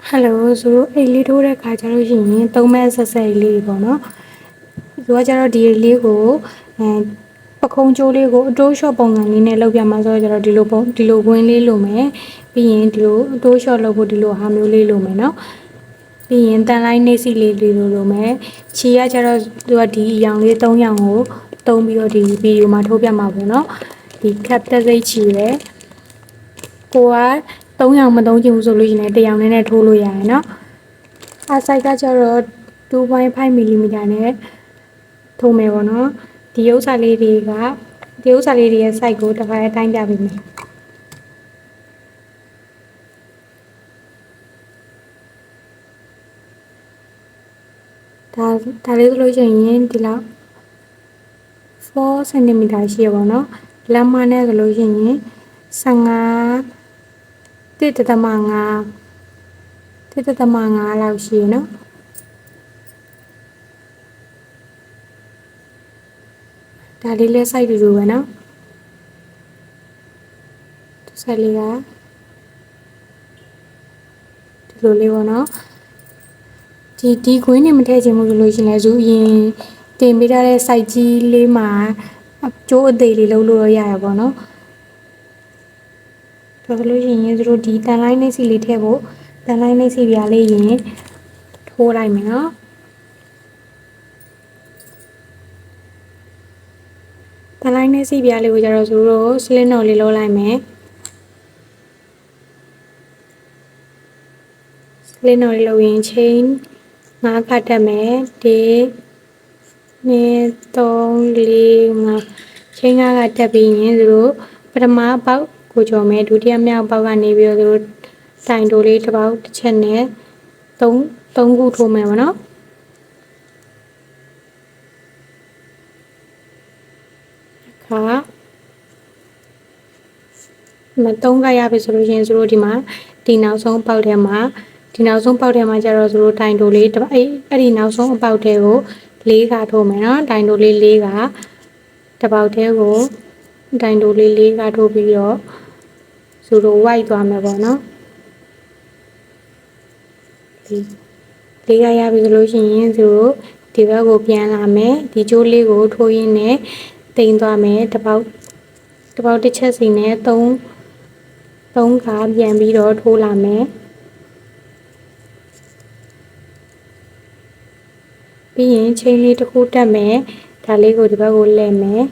ဟယ်လိုဆိုတော့အိတ်လေးထိုးတဲ့ခါကျလို့ရှိရင်သုံးမဲ့ဆက်ဆက်လေးပေါ့နော်သူကကျတော့ဒီလေးကိုပခုံးကျိုးလေးကိုအတိုးလျှော့ပုံစံလေးနဲ့လုပ်ပြမှာဆိုတော့ကျတော့ဒီလိုကွင်းလေးလိုမယ်ပြီးရင်ဒီလိုအတိုးလျှော့လုပ်ဖို့ဒီလိုဟာမျိုးလေးလိုမယ်နော်ပြီးရင်တန်လိုက်နေစီလေးလိုမယ်ခြေကကျတော့သူကဒီအရောင်လေး၃ရောင်ကိုသုံးပြီးတော့ဒီဗီဒီယိုမှာထိုးပြမှာပေါ့နော်ဒီကပ်တက်စိတ်ချီရယ်ကိုက3ရောင်မသုံးချင်ဘူးဆိုလို့ရှိရင်1ရောင်နဲ့ထိုးလို့ရတယ်เนาะအစိုက်ကကျတော့2.5 mm နဲ့ထိုးမယ်ပေါ့နော်ဒီဥစ္စာလေးတွေရဲ့ size ကိုတစ်ခါအတိုင်းပြပေးမယ်ဒါလေးဆိုလို့ရှိရင်ဒီလောက်4 cm ရှိရပါတော့လက်မနဲ့ဆိုလို့ရှိရင်1.5လောက်ရှိရနော်ဒါလေးလဲ size တူတူပဲနော်ဆက်လေးကဒီလိုလေးပေါ့နော်ဒီခွင်းနေမထည့်ချင်ဘူးဆိုလို့ရှိရင်လည်းဇူအရင်တင်ပေးထားတဲ့ site ကြီးလေးမှာကျိုးအသေးလေးလုပ်လို့ရရပါတော့ဒါဆိုလို့ရှိရင်တို့ဒီတန်လိုင်းနှိပ်စီလေးထည့်ဖို့တန်လိုင်းနှိပ်စီပြားလေးရင်ထိုးလိုက်မယ်နော်တန်လိုင်းနှိပ်စီပြားလေးကိုကျတော့တို့ slit knot လေးလုပ်လိုက်မယ်slit knot လေးလုပ်ရင် chain 5 ခါတက်မယ်1 2 3 4 5 chain 5 ခါတက်ပြီးရင်တို့ပထမပေါက်ကိုကြော်မယ်ဒုတိယမြောက်ပေါက်ကနေပြီးတော့တို့တိုင်တိုလေးတစ်ပေါက်တစ်ချက်နဲ့3ခုထိုးမယ်ပေါ့နော်ခါမ3ခါရပြီဆိုလို့ရှိရင်တို့ဒီမှာဒီနောက်ဆုံးပေါက်ထဲမှာကျတော့တို့တိုင်တိုလေးအဲ့ဒီနောက်ဆုံးအပေါက်ထဲကို4ခါထိုးမယ်နော်တိုင်တိုလေး4ခါတစ်ပေါက်ထဲကိုတိုင်တိုလေး4ခါထိုးပြီးတော့တို့ white သွားမယ်ပေါ့နော်၄ခါရပြီဆိုလို့ရှိရင်တို့ဒီဘက်ကိုပြန်လာမယ်ဒီကျိုးလေးကိုထိုးရင်းနဲ့တိမ်သွားမယ်တစ်ပေါက်တစ်ချက်စီနဲ့3ခါပြန်ပြီးတော့ထိုးလာမယ်ပြီးရင်chainလေးတစ်ခုတက်မယ်ဒါလေးကိုဒီဘက်ကိုလှည့်မယ်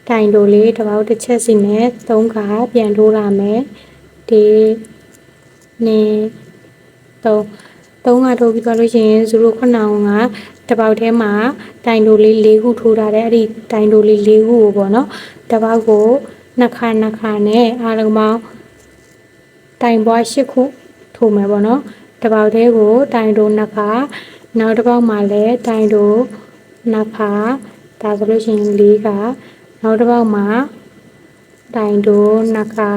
တိုင်တိုလေးတစ်ပေါက်တစ်ချက်စီနဲ့3ခါပြန်ထိုးလာမယ်1 2 3ခါထိုးပြီးသွားလို့ရှိရင်0ခုနောင်ကတစ်ပေါက်ထဲမှာတိုင်တိုလေး4ခုထိုးထားတယ်အဲ့ဒီတိုင်တိုလေး4ခုကိုပေါ့နော်တစ်ပေါက်ကို2ခါနဲ့အားလုံးပေါင်းတိုင်ပွား8ခုထိုးမယ်ပေါ့နော်တစ်ပေါက်ထဲကိုတိုင်တို2ခါနောက်တစ်ပေါက်မှာလည်းတိုင်တို2ခါဒါဆိုလို့ရှိရင်4ခါနောက်တစ်ပေါက်မှာတိုင်တို2ခါ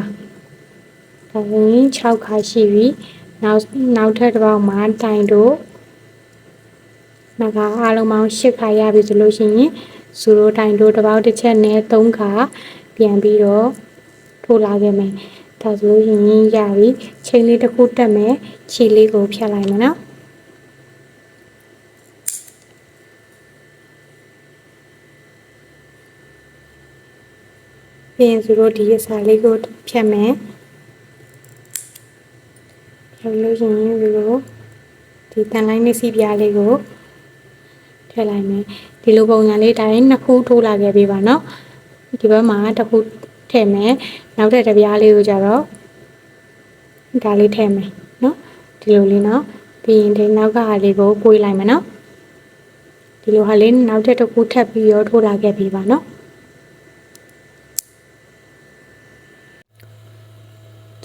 ဒါဆိုရင်6ခါရှိပြီနောက်ထပ်တစ်ပေါက်မှာတိုင်တို2ခါအားလုံးပေါင်း8ခါရပြီဆိုလို့ရှိရင်0တိုင်တိုတစ်ပေါက်တစ်ချက်နဲ့3ခါပြန်ပြီးတော့ထိုးလာခဲ့မယ်ဒါဆိုလို့ရှိရင်ရပြီချိန်လေးတစ်ခုတက်မယ်ခြေလေးကိုဖြတ်လိုက်မယ်နော်ပြီးရင်တို့ဒီအစာလေးကိုဖြတ်မယ်ဖြတ်လို့ရှိရင်တို့ဒီတန်လိုင်းနှစီပြားလေးကိုထည့်လိုက်မယ်ဒီလိုပုံစံလေးတိုင်း2ခုထိုးလာခဲ့ပြီပါနော်ဒီဘက်မှာတစ်ခုထည့်မယ်နောက်ထပ်တစ်ပြားလေးကိုကြတော့ဒါလေးထည့်မယ်နော်ဒီလိုလေးနော်ပြီးရင်ဒီနောက်ကဟာလေးကိုပွေးလိုက်မယ်နော်ဒီလိုဟာလေးနောက်ထပ်တစ်ခုထပ်ပြီးတော့ထိုးလာခဲ့ပြီပါနော်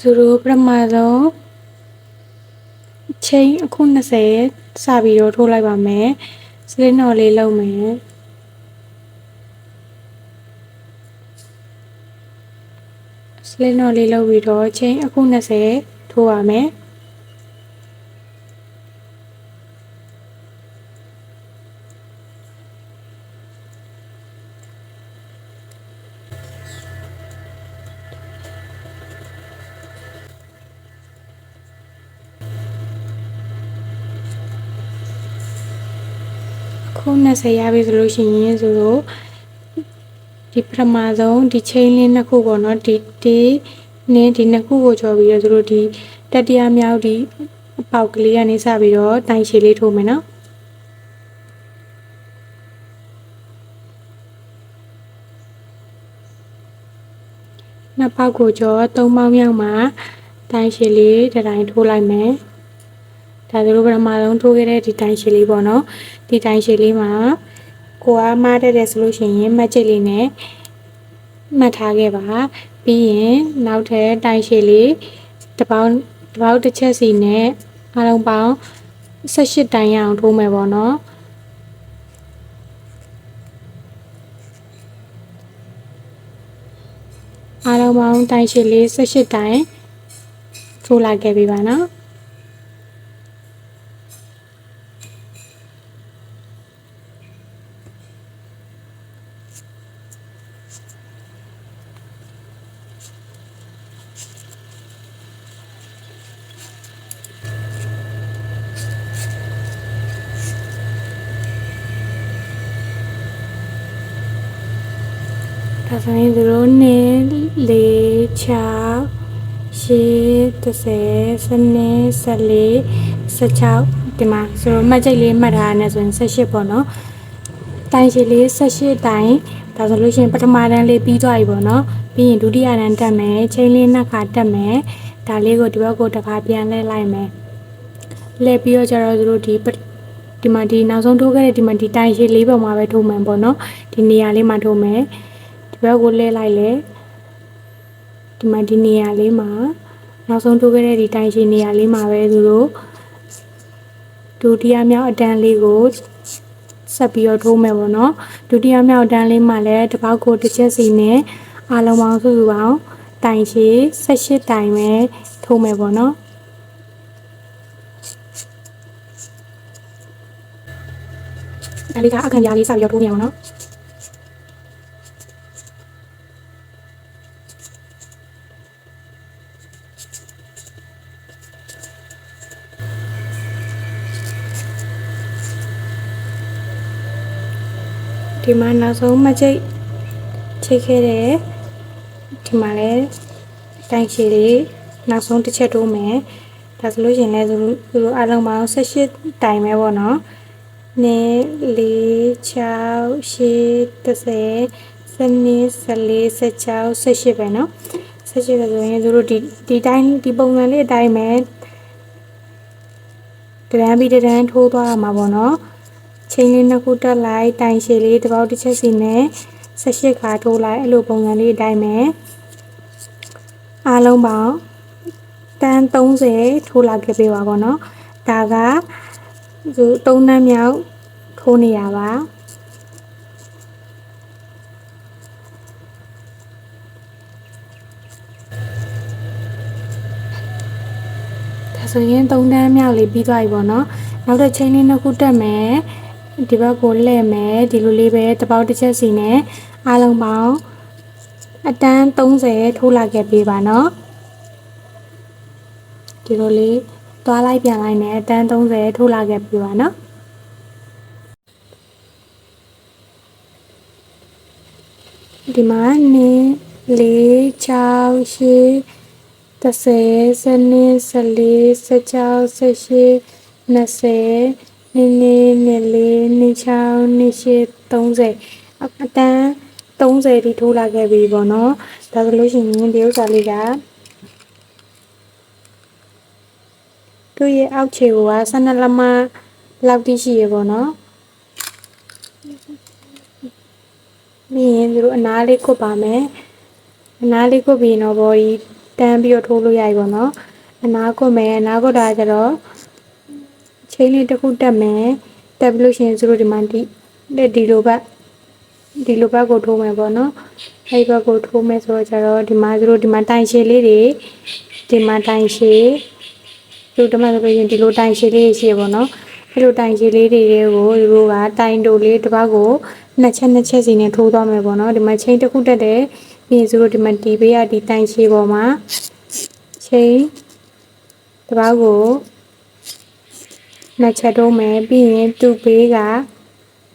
သူတို့ပထမဆုံးချိန်အခု20စပြီးတော့ထိုးလိုက်ပါမယ်စလင်းတော်လေးလုပ်မယ်စလင်းတော်လေးလုပ်ပြီးတော့ချိန်အခု20ထိုးပါမယ် ခု20ရပြီဆိုလို့ရှိရင်ဆိုတော့ဒီပထမဆုံးဒီချိန်လေးနှစ်ခုပေါ့နော်ဒီနဲ့ဒီနှစ်ခုကိုကျော်ပြီးတော့ဆိုတော့ဒီတတိယမြောက်ဒီအပေါက်ကလေးကနေစပြီးတော့တိုင်ရှည်လေးထိုးမယ်နော်နှစ်ပေါက်ကိုကျော်3ပေါက်မြောက်မှာတိုင်ရှည်လေးတစ်တိုင်းထိုးလိုက်မယ်ဒါဆိုလို့ပထမဆုံးထိုးခဲ့တဲ့ဒီတိုင်ရှည်လေးပေါ့နော်ဒီတိုင်ရှည်လေးမှာကိုကမှားတတ်တယ်ဆိုလို့ရှိရင်မှတ်ချက်လေးနဲ့မှတ်ထားခဲ့ပါပြီးရင်နောက်ထပ်တိုင်ရှည်လေးတစ်ပေါက်တစ်ချက်စီနဲ့အားလုံးပေါင်း18တိုင်ရအောင်ထိုးမယ်ပေါ့နော်အားလုံးပေါင်းတိုင်ရှည်လေး18တိုင်ထိုးလိုက်ခဲ့ပြီပါနော်ဒါဆိုရင်သူတို့2 4 6 8 10 12 14 16ဒီမှာဆိုတော့မှတ်ချက်လေးမှတ်ထားရနေဆိုရင်18ပေါ့နော်တိုင်ရှည်လေး18တိုင်ဒါဆိုလို့ရှိရင်ပထမတန်းလေးပြီးသွားပြီပေါ့နော်ပြီးရင်ဒုတိယတန်းတက်မယ်ချိန်လေးနှစ်ခါတက်မယ်ဒါလေးကိုဒီဘက်ကိုတစ်ခါပြန်လှည့်လိုက်မယ်လှည့်ပြီးတော့ကျတော့သူတို့ဒီမှာဒီနောက်ဆုံးထိုးခဲ့တဲ့ဒီမှာဒီတိုင်ရှည်လေးပေါ်မှာပဲထိုးမယ်ပေါ့နော်ဒီနေရာလေးမှာထိုးမယ်ဒီဘက်ကိုလှည့်လိုက်လေဒီမှာဒီနေရာလေးမှာနောက်ဆုံးထိုးခဲ့တဲ့ဒီတိုင်ရှည်နေရာလေးမှာပဲသူတို့ဒုတိယမြောက်အတန်းလေးကိုဆက်ပြီးတော့ထိုးမယ်ပေါ့နော်ဒုတိယမြောက်အတန်းလေးမှာလည်းတစ်ပေါက်ကိုတစ်ချက်စီနဲ့အားလုံးပေါင်းစုစုပေါင်းတိုင်ရှည်18တိုင်ပဲထိုးမယ်ပေါ့နော်အဲဒီကအခန်းကြားလေးစပြီးတော့ထိုးနေအောင်နော်ဒီမှာနောက်ဆုံးမှချိတ်ခဲ့တဲ့ဒီမှာလည်းတိုင်ရှည်လေးနောက်ဆုံးတစ်ချက်ထိုးမယ်ဒါဆိုလို့ရှိရင်လည်းသူတို့အားလုံးပေါင်း18တိုင်ပဲပေါ့နော်2 4 6 8 10 12 14 16 18ပဲနော်18ပဲဆိုရင်သူတို့ဒီတိုင်းဒီပုံစံလေးအတိုင်းပဲတရံပြီးတရံထိုးသွားရမှာပေါ့နော်ချိန်လေးနှစ်ခုတက်လိုက်တိုင်ရှည်လေးတစ်ပေါက်တစ်ချက်စီနဲ့18ခါထိုးလိုက်အဲ့လိုပုံစံလေးအတိုင်းပဲအားလုံးပေါင်းတန်း30ထိုးလာခဲ့ပေးပါပေါ့နော်ဒါကသူ3တန်းမြောက်ထိုးနေရပါဒါဆိုရင်3တန်းမြောက်လေးပြီးသွားပြီပေါ့နော်နောက်တစ်ချိန်လေးနှစ်ခုတက်မယ်ဒီဘက်ကိုလှည့်မယ်ဒီလိုလေးပဲတစ်ပေါက်တစ်ချက်စီနဲ့အားလုံးပေါင်းအတန်း30ထိုးလာခဲ့ပေးပါနော်ဒီလိုလေးသွားလိုက်ပြန်လိုက်နဲ့အတန်း30ထိုးလာခဲ့ပေးပါနော်ဒီမှာ2 4 6 8 10 12 14 16 18 20နည်းနည်းနဲ့လေး26 28 30အတန်း30ဒီထိုးလာခဲ့ပြီပေါ့နော်ဒါဆိုလို့ရှိရင်ဒီဥစ္စာလေးကသူ့ရဲ့အောက်ခြေက12လက်မလောက်တိရှိရပေါ့နော်ပြီးရင်သူတို့အနားလေးကုတ်ပါမယ်အနားလေးကုတ်ပြီးတော့ဘော်ကြီးတန်းပြီးတော့ထိုးလို့ရပြီပေါ့နော်အနားကုတ်မယ်အနားကုတ်တာကျတော့ချိန်လေးတစ်ခုတက်မယ်တက်ပြီးလို့ရှိရင်သူတို့ဒီမှာဒီလိုဘက်ကိုထိုးမယ်ပေါ့နော်အဲ့ဘက်ကိုထိုးမယ်ဆိုတော့ကျတော့ဒီမှာသူတို့ဒီမှာတိုင်ရှည်လေးတွေဒီမှာတိုင်ရှည်သူတို့တမန်ဆိုလို့ရှိရင်ဒီလိုတိုင်ရှည်လေးရှိရပေါ့နော်အဲ့လိုတိုင်ရှည်လေးတွေကိုသူတို့ကတိုင်တိုလေးတစ်ပတ်ကိုနှစ်ချက်စီနဲ့ထိုးသွားမယ်ပေါ့နော်ဒီမှာချိန်တစ်ခုတက်တယ်ပြီးရင်သူတို့ဒီမှာဒီဘေးကဒီတိုင်ရှည်ပေါ်မှာချိန်တစ်ပတ်ကိုနှစ်ချက်ထိုးမယ်ပြီးရင်သူ့ဘေးက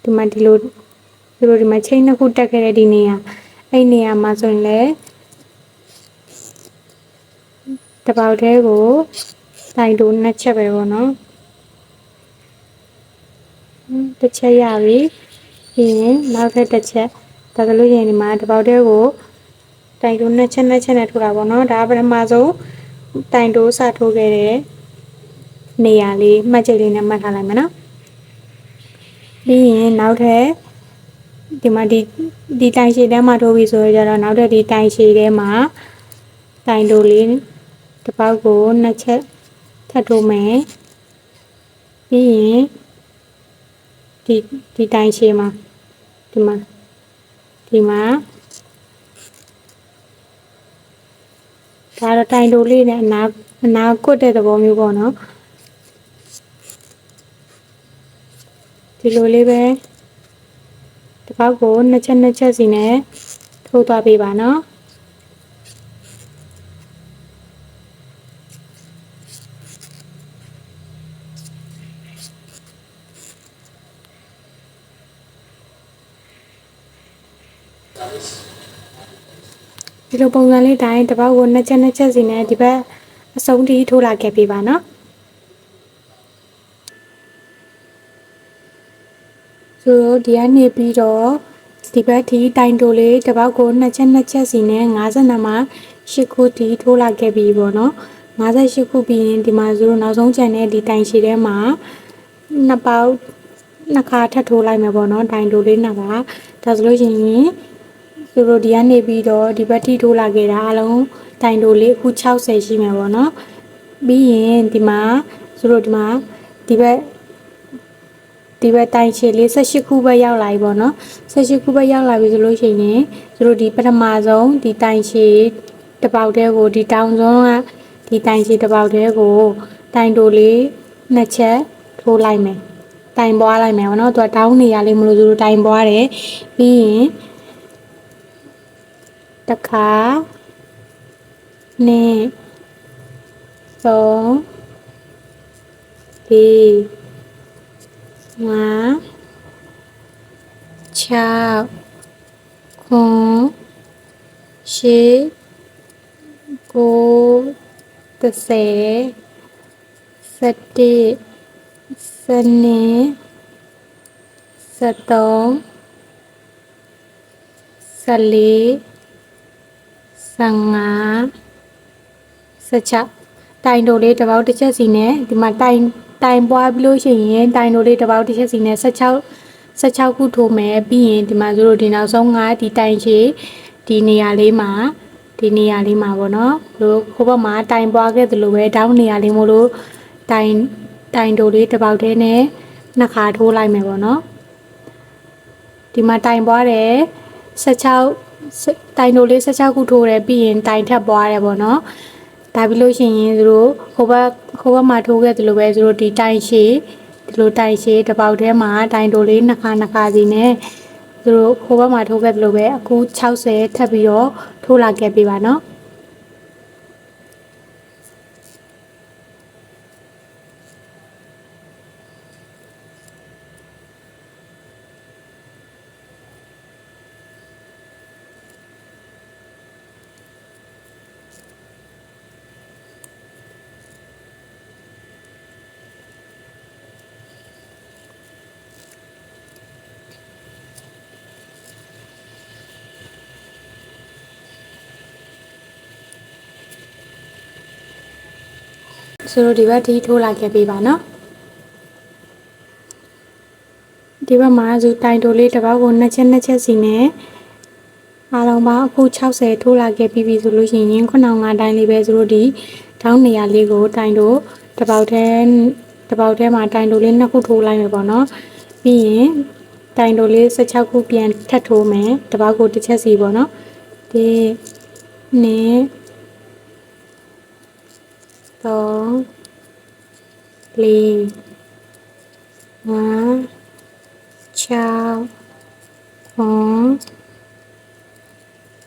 ဒီမှာဒီမှာချိန်နှစ်ခုတက်ခဲ့တဲ့ဒီနေရာအဲ့နေရာမှာဆိုရင်လည်းတပေါက်သေးကိုတိုင်တိုးနှစ်ချက်ပဲပေါ့နော်တစ်ချက်ရပြီပြီးရင်နောက်ထပ်တစ်ချက်ဒါဆိုလို့ရင်ဒီမှာတပေါက်သေးကိုတိုင်တိုးနှစ်ချက်နဲ့ထိုးတာပေါ့နော်ဒါပထမဆုံးတိုင်တိုးစထိုးခဲ့တဲ့နေရာလေးမှတ်ချက်လေးနဲ့မှတ်ထားလိုက်မယ်နော်ပြီးရင်နောက်ထပ်ဒီမှာဒီတိုင်ရှည်ထဲမှာထိုးပြီးဆိုကြတော့နောက်ထပ်ဒီတိုင်ရှည်ထဲမှာတိုင်တိုးလေးတစ်ပေါက်ကိုနှစ်ချက်ထပ်ထိုးမယ်ပြီးရင်ဒီတိုင်ရှည်မှာဒီမှာဒါတော့တိုင်တိုးလေးနဲ့အနာကွတ်တဲ့သဘောမျိုးပေါ့နော်ဒီလိုလေးပဲတစ်ပေါက်ကိုနှစ်ချက်စီနဲ့ထိုးသွားပေးပါနော်ဒီလိုပုံစံလေးတိုင်းတစ်ပေါက်ကိုနှစ်ချက်စီနဲ့ဒီဘက်အဆုံးထိထိုးလာခဲ့ပေးပါနော်ဆိုတော့ဒီကနေပြီးတော့ဒီဘက်ထိတိုင်တိုလေးတစ်ပေါက်ကိုနှစ်ချက်စီနဲ့52မှာ8ခုထိထိုးလာခဲ့ပြီပေါ့နော်58ခုပြီးရင်ဒီမှာဆိုတော့နောက်ဆုံးကျန်တဲ့ဒီတိုင်ရှည်ထဲမှာနှစ်ခါထပ်ထိုးလိုက်မယ်ပေါ့နော်တိုင်တိုလေးနှစ်ခါဒါဆိုလို့ရှိရင်ဆိုတော့ဒီကနေပြီးတော့ဒီဘက်ထိထိုးလာခဲ့တာအလုံးတိုင်တိုလေးအခု60ရှိမယ်ပေါ့နော်ပြီးရင်ဒီမှာဆိုတော့ဒီဘက်တိုင်ရှည်လေး18ခုပဲရောက်လာပြီပေါ့နော်18ခုပဲရောက်လာပြီဆိုလို့ရှိရင်ဆိုတော့ဒီပထမဆုံးဒီတိုင်ရှည်တစ်ပေါက်တည်းကိုဒီတောင်ဆုံးကဒီတိုင်ရှည်တစ်ပေါက်တည်းကိုတိုင်တိုလေးနှစ်ချက်ထိုးလိုက်မယ်တိုင်ပွားလိုက်မယ်ပေါ့နော်သူကတောင်းနေရလေးမလို့ဆိုတော့တိုင်ပွားတယ်ပြီးရင်တစ်ခါနဲ့3 4 5 6 9 10 9 10 11 12 13 14 15 16တိုင်တိုလေးတစ်ပေါက်တစ်ချက်စီနဲ့ဒီမှာတိုင်ပွားပြီးလို့ရှိရင်တိုင်တိုလေးတစ်ပေါက်တစ်ချက်စီနဲ့16ခုထိုးမယ်ပြီးရင်ဒီမှာဆိုလို့ဒီနောက်ဆုံးကဒီတိုင်ချေဒီနေရာလေးမှာပေါ့နော်လို့ခိုးဘက်မှာတိုင်ပွားခဲ့သလိုပဲတောင်းနေရာလေးမို့လို့တိုင်တိုလေးတစ်ပေါက်တည်းနဲ့နှစ်ခါထိုးလိုက်မယ်ပေါ့နော်ဒီမှာတိုင်ပွားတယ်16တိုင်တိုလေး16ခုထိုးတယ်ပြီးရင်တိုင်ထပ်ပွားတယ်ပေါ့နော်ဒါပြီးလို့ရှိရင်သူတို့ခိုးဘက်မှာထိုးခဲ့သလိုပဲသူတို့ဒီတိုင်ရှည်ဒီလိုတိုင်ရှည်တစ်ပေါက်တည်းမှာတိုင်တိုလေးနှစ်ခါစီနဲ့သူတို့ခိုးဘက်မှာထိုးခဲ့သလိုပဲအခု60ထပ်ပြီးတော့ထိုးလာခဲ့ပေးပါနော်ဆိုတော့ဒီဘက်ထိထိုးလာခဲ့ပေးပါနော်ဒီဘက်မှာဆိုတိုင်တိုလေးတစ်ပေါက်ကိုနှစ်ချက်စီနဲ့အားလုံးပေါင်းအခု60ထိုးလာခဲ့ပြီးဆိုလို့ရှိရင်ခုနကတိုင်းလေးပဲဆိုတော့ဒီထောင်းနေရာလေးကိုတိုင်တိုတစ်ပေါက်ထဲမှာတိုင်တိုလေးနှစ်ခုထိုးလိုက်မယ်ပေါ့နော်ပြီးရင်တိုင်တိုလေး16ခုပြန်ထပ်ထိုးမယ်တစ်ပေါက်ကိုတစ်ချက်စီပေါ့နော်ဒီနဲ့3 4 5 6 9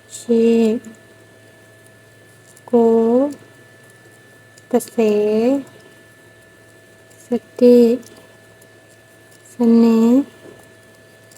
10 9 10 11 12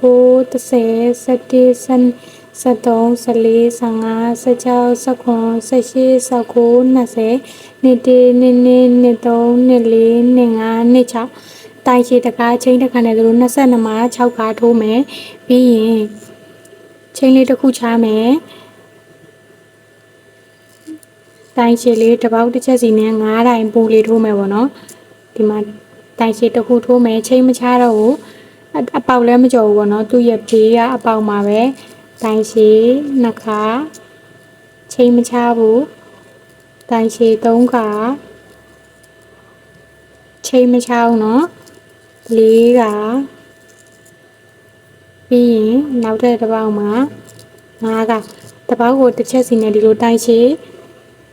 9 10 11 13 14 15 16 19 18 19 20 21 22 23 24 25 တိုင်ရှည်တကားချင်းတစ်ခါနဲ့သူတို့22မှာ6ကားထိုးမယ်ပြီးရင်ချင်းလေးတစ်ခုချမယ်တိုင်ရှည်လေးတစ်ပေါက်တစ်ချက်စီနဲ့9တိုင်ပူလေးထိုးမယ်ပေါ့နော်ဒီမှာတိုင်ရှည်တစ်ခုထိုးမယ်ချင်းမချတော့ဘူးအပေါက်လည်းမကြော်ဘူးပေါ့နော်သူ့ရဲ့ဘေးကအပေါက်မှာပဲတိုင်ရှည်နှစ်ခါချင်းမချဘူးတိုင်ရှည်3ခါချင်းမချအောင်နော်4ခါပြီးရင်နောက်တဲ့တစ်ပေါက်မှာ5ခါတစ်ပေါက်ကိုတစ်ချက်စီနဲ့ဒီလိုတိုင်ရှည်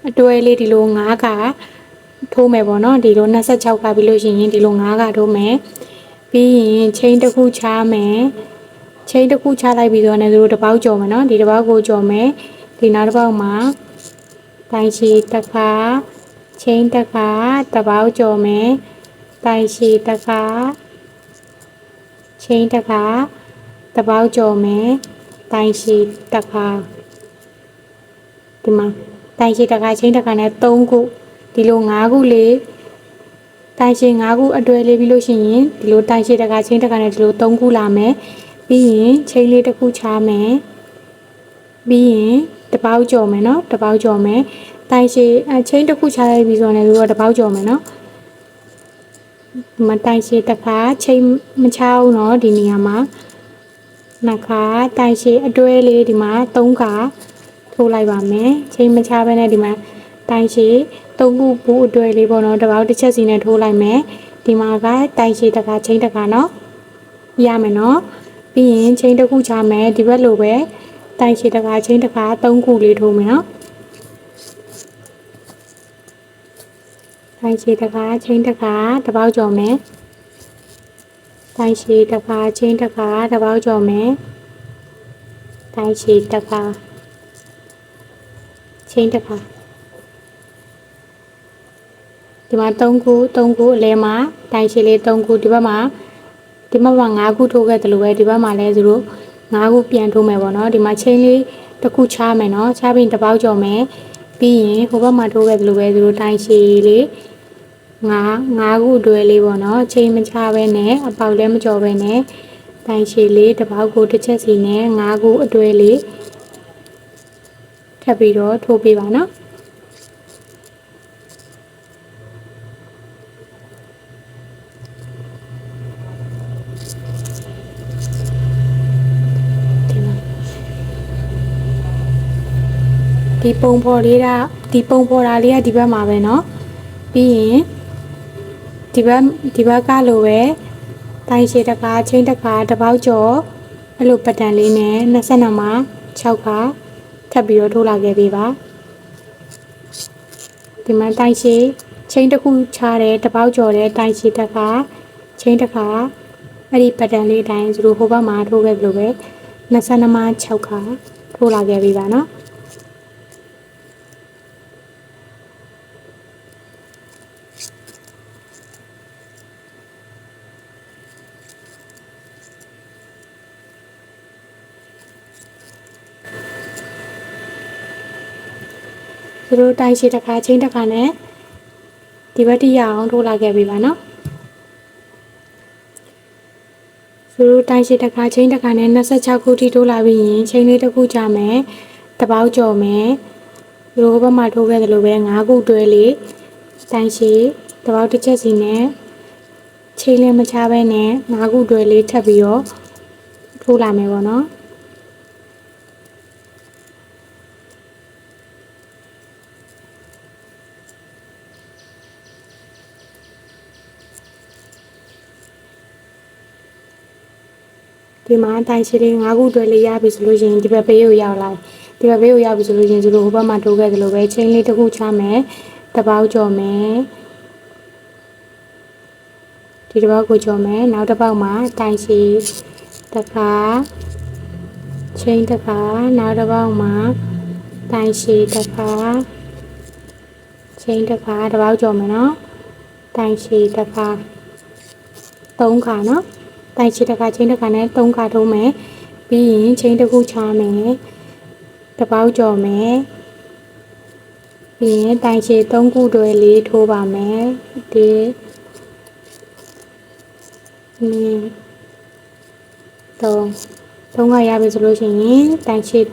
အတွဲလေးဒီလို5ခါထိုးမယ်ပေါ့နော်ဒီလို26ခါပြီးလို့ရှိရင်ဒီလို5ခါထိုးမယ်ပြီးရင်ချင်းတစ်ခုချမယ်ချင်းတစ်ခုချလိုက်ပြီးတော့လည်းသူတို့တစ်ပေါက်ကြော်မယ်နော်ဒီတစ်ပေါက်ကိုကြော်မယ်ဒီနောက်တစ်ပေါက်မှာတိုင်ရှည်တစ်ခါချင်းတစ်ခါတစ်ပေါက်ကြော်မယ်တိုင်ရှည်တစ်ခါချင်းတစ်ခါတစ်ပေါက်ကြော်မယ်တိုင်ရှည်တစ်ခါဒီမှာတိုင်ရှည်တစ်ခါချင်းတစ်ခါနဲ့3ခုဒီလို5ခုလေးတိုင်ရှည်5ခုအတွဲလေးပြီးလို့ရှိရင်ဒီလိုတိုင်ရှည်တစ်ခါချင်းတစ်ခါနဲ့ဒီလို3ခုလာမယ်ပြီးရင်ချင်းလေးတစ်ခုချမယ်ပြီးရင်တစ်ပေါက်ကြော်မယ်နော်တစ်ပေါက်ကြော်မယ်တိုင်ရှည်ချင်းတစ်ခုချလိုက်ပြီးဆိုရင်လည်းတစ်ပေါက်ကြော်မယ်နော်မတိုင်ရှည်တစ်ခါချင်းမချအောင်နော်ဒီနေရာမှာနှစ်ခါတိုင်ရှည်အတွဲလေးဒီမှာ3ခါထိုးလိုက်ပါမယ်ချင်းမချဘဲနဲ့ဒီမှာ တိုင်ရှည်3ခုဘူးအတွဲလေးပေါ့နော်တစ်ပေါက်တစ်ချက်စီနဲ့ထိုးလိုက်မယ်ဒီမှာကတိုင်ရှည်တစ်ခါချင်းတစ်ခါနော်ရမယ်နော်ပြီးရင်ချင်းတစ်ခုချမယ်ဒီဘက်လိုပဲတိုင်ရှည်တစ်ခါချင်းတစ်ခါ3ခုလေးထိုးမယ်နော်တိုင်ရှည်တစ်ခါချင်းတစ်ခါတစ်ပေါက်ကျော်မယ်တိုင်ရှည်တစ်ခါချင်းတစ်ခါတစ်ပေါက်ကျော်မယ်တိုင်ရှည်တစ်ခါချင်းတစ်ခါဒီမှာ3ခုအလဲမှာတိုင်ရှည်လေး3ခုဒီဘက်မှာ5ခုထိုးခဲ့တယ်လို့ပဲဒီဘက်မှာလည်းသူတို့5ခုပြန်ထိုးမယ်ပေါ့နော်ဒီမှာချင်းလေးတစ်ခုချမယ်နော်ချပြီးတစ်ပေါက်ကျော်မယ်ပြီးရင်ဟိုဘက်မှာထိုးခဲ့တယ်လို့ပဲသူတို့တိုင်ရှည်လေး5ခုအတွဲလေးပေါ့နော်ချင်းမချပဲနဲ့အပေါက်လည်းမကျော်ပဲနဲ့တိုင်ရှည်လေးတစ်ပေါက်ကိုတစ်ချက်စီနဲ့5ခုအတွဲလေးထပ်ပြီးတော့ထိုးပေးပါနော်ဒီပုံဖော်လေးကဒီပုံဖော်တာလေးကဒီဘက်မှာပဲเนาะပြီးရင်ဒီဘက်ကလိုပဲတိုင်ရှည်တစ်ခါချင်းတစ်ခါတစ်ပေါက်ကျော်အဲ့လိုပတ်တန်လေးနဲ့22မှာ6ခါထပ်ပြီးတော့ထိုးလာခဲ့ပေးပါဒီမှာတိုင်ရှည်ချင်းတစ်ခုချတယ်တစ်ပေါက်ကျော်တယ်တိုင်ရှည်တစ်ခါချင်းတစ်ခါအဲ့ဒီပတ်တန်လေးတိုင်းသူတို့ဟိုဘက်မှာထိုးခဲ့လို့ပဲ22မှာ6ခါထိုးလာခဲ့ပေးပါเนาะသူတို့တိုင်ရှည်တစ်ခါချင်းတစ်ခါနဲ့ဒီဘက်တိရအောင်ထိုးလာခဲ့ပြီပါနော်သူတို့တိုင်ရှည်တစ်ခါချင်းတစ်ခါနဲ့26ခုထိထိုးလာပြီးရင်ချင်းလေးတစ်ခုကြမယ်တစ်ပေါက်ကျော်မယ်သူတို့ဘက်မှာထိုးခဲ့တယ်လို့ပဲ5ခုတွဲလေးတိုင်ရှည်တစ်ပေါက်တစ်ချက်စီနဲ့ချင်းလေးမချပဲနဲ့5ခုတွဲလေးထပ်ပြီးတော့ထိုးလာမယ်ပေါ့နော်ဒီမှာတိုင်ရှည်လေး5ခုတွဲလေးရပြီဆိုလို့ရှိရင်ဒီဘက်ဘေးကိုရောက်လာဒီဘက်ဘေးကိုရောက်ပြီဆိုလို့ရှိရင်သူတို့ဟိုဘက်မှာထိုးခဲ့တယ်လို့ပဲချင်းလေးတစ်ခုချမယ်တစ်ပေါက်ကျော်မယ်ဒီတစ်ပေါက်ကိုကျော်မယ်နောက်တစ်ပေါက်မှာတိုင်ရှည်တစ်ခါချင်းတစ်ခါနောက်တစ်ပေါက်မှာတိုင်ရှည်တစ်ခါချင်းတစ်ခါတစ်ပေါက်ကျော်မယ်နော်တိုင်ရှည်တစ်ခါ3ခါနော်တိုင်ရှည်တစ်ခါချင်းတစ်ခါနဲ့3ခါထိုးမယ်ပြီးရင်ချင်းတစ်ခုချမယ်တစ်ပေါက်ကျော်မယ်ပြီးရင်တိုင်ရှည်3ခုတွဲလေးထိုးပါမယ်ဒီ3ခါရပြီဆိုလို့ရှိရင်တိုင်ရှည်